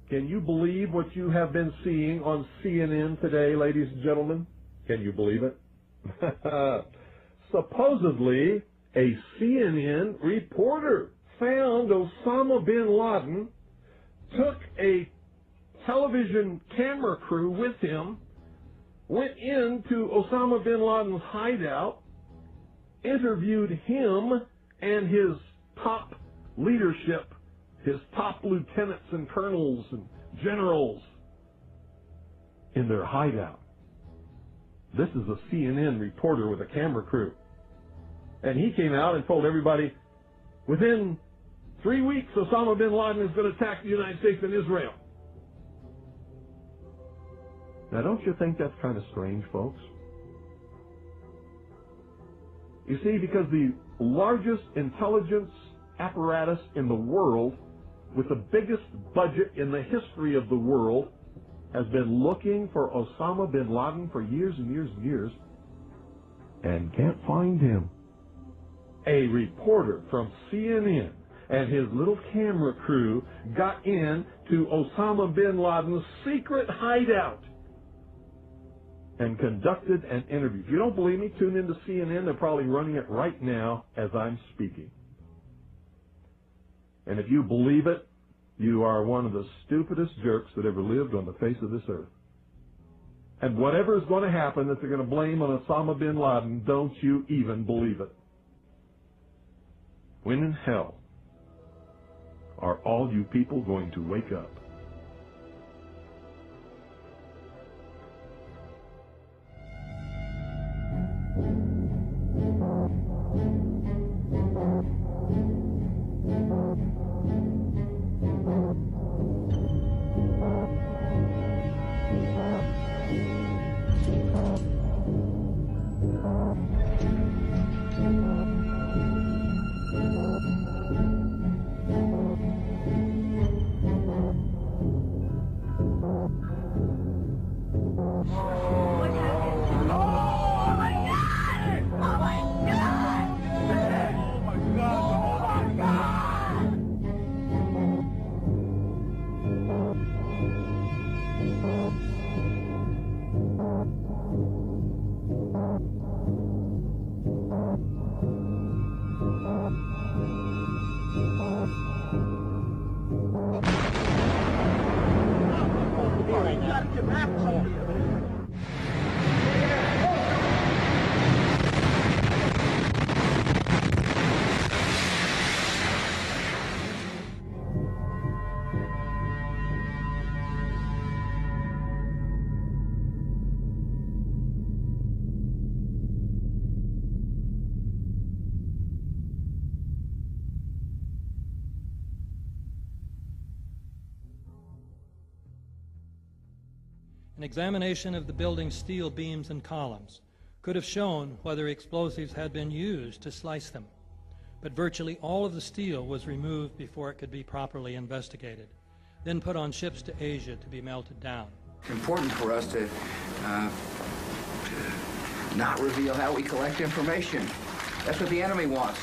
Can you believe what you have been seeing on CNN today, ladies and gentlemen? Can you believe it? Supposedly, a CNN reporter found Osama bin Laden, took a television camera crew with him, went into Osama bin Laden's hideout, interviewed him and his top leadership, his top lieutenants and colonels and generals in their hideout. This is a CNN reporter with a camera crew. And he came out and told everybody, within 3 weeks, Osama bin Laden is going to attack the United States and Israel. Now, don't you think that's kind of strange, folks? You see, because the largest intelligence apparatus in the world, with the biggest budget in the history of the world, has been looking for Osama bin Laden for years and years and years, and can't find him. A reporter from CNN and his little camera crew got in to Osama bin Laden's secret hideout and conducted an interview. If you don't believe me, tune into CNN. They're probably running it right now as I'm speaking. And if you believe it, you are one of the stupidest jerks that ever lived on the face of this earth. And whatever is going to happen that they're going to blame on Osama bin Laden, don't you even believe it. When in hell are all you people going to wake up? An examination of the building's steel beams and columns could have shown whether explosives had been used to slice them, but virtually all of the steel was removed before it could be properly investigated, then put on ships to Asia to be melted down. It's important for us to not reveal how we collect information. That's what the enemy wants.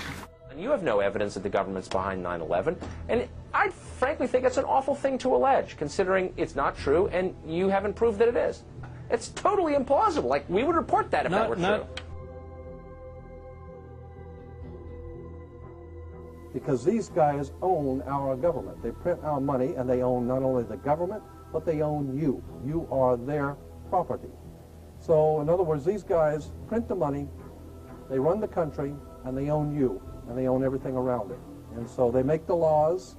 And you have no evidence that the government's behind 9/11, and I frankly think it's an awful thing to allege, considering it's not true, and you haven't proved that it is. It's totally implausible. Like, we would report that if that were true. Because these guys own our government. They print our money, and they own not only the government, but they own you. You are their property. So, in other words, these guys print the money, they run the country, and they own you, and they own everything around it. And so they make the laws,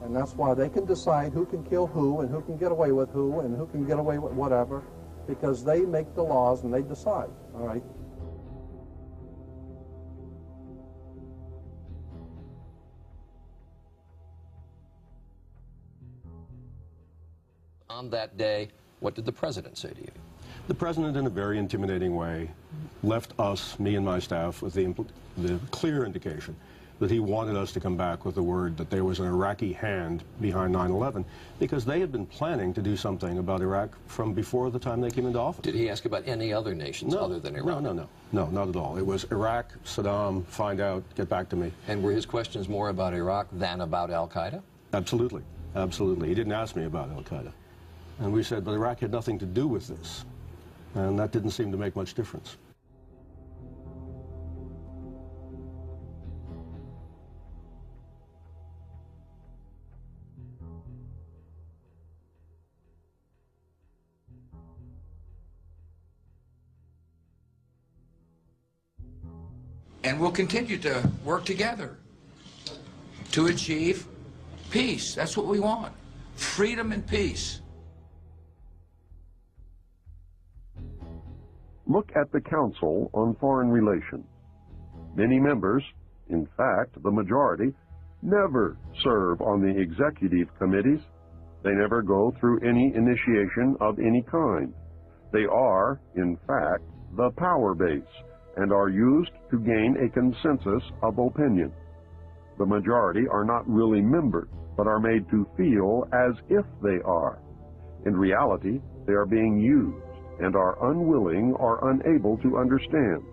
and that's why they can decide who can kill who, and who can get away with who, and who can get away with whatever, because they make the laws and they decide, all right? On that day, what did the president say to you? The president, in a very intimidating way, left us, me and my staff, with the clear indication that he wanted us to come back with the word that there was an Iraqi hand behind 9/11, because they had been planning to do something about Iraq from before the time they came into office. Did he ask about any other nations other than Iraq? No, not at all. It was Iraq, Saddam, find out, get back to me. And were his questions more about Iraq than about al-Qaeda? Absolutely. Absolutely. He didn't ask me about al-Qaeda. And we said, but Iraq had nothing to do with this. And that didn't seem to make much difference. And we'll continue to work together to achieve peace. That's what we want. Freedom and peace. Look at the Council on Foreign Relations. Many members, in fact, the majority, never serve on the executive committees. They never go through any initiation of any kind. They are, in fact, the power base and are used to gain a consensus of opinion. The majority are not really members, but are made to feel as if they are. In reality, they are being used and are unwilling or unable to understand.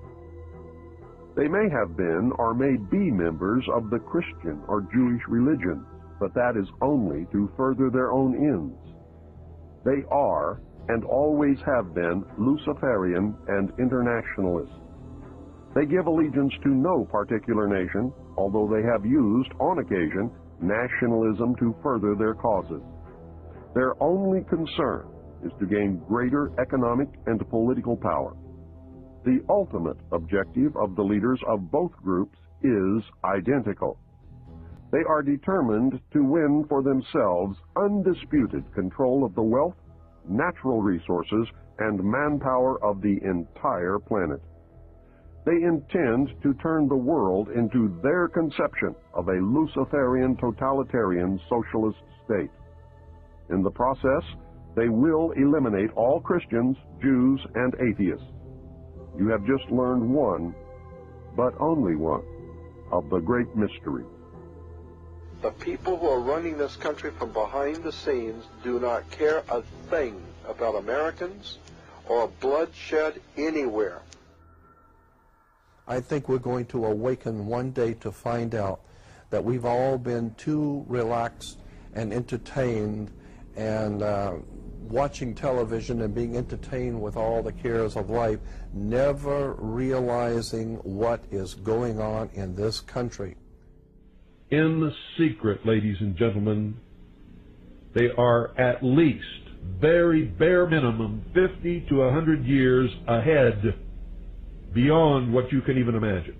They may have been or may be members of the Christian or Jewish religion, but that is only to further their own ends. They are and always have been Luciferian and internationalists. They give allegiance to no particular nation, although they have used, on occasion, nationalism to further their causes. Their only concern is to gain greater economic and political power. The ultimate objective of the leaders of both groups is identical. They are determined to win for themselves undisputed control of the wealth, natural resources, and manpower of the entire planet. They intend to turn the world into their conception of a Luciferian totalitarian socialist state. In the process, they will eliminate all Christians, Jews, and atheists. You have just learned one, but only one, of the great mystery. The people who are running this country from behind the scenes do not care a thing about Americans or bloodshed anywhere. I think we're going to awaken one day to find out that we've all been too relaxed and entertained and watching television and being entertained with all the cares of life, never realizing what is going on in this country. In the secret, ladies and gentlemen, they are at least, very bare minimum, 50 to 100 years ahead, beyond what you can even imagine.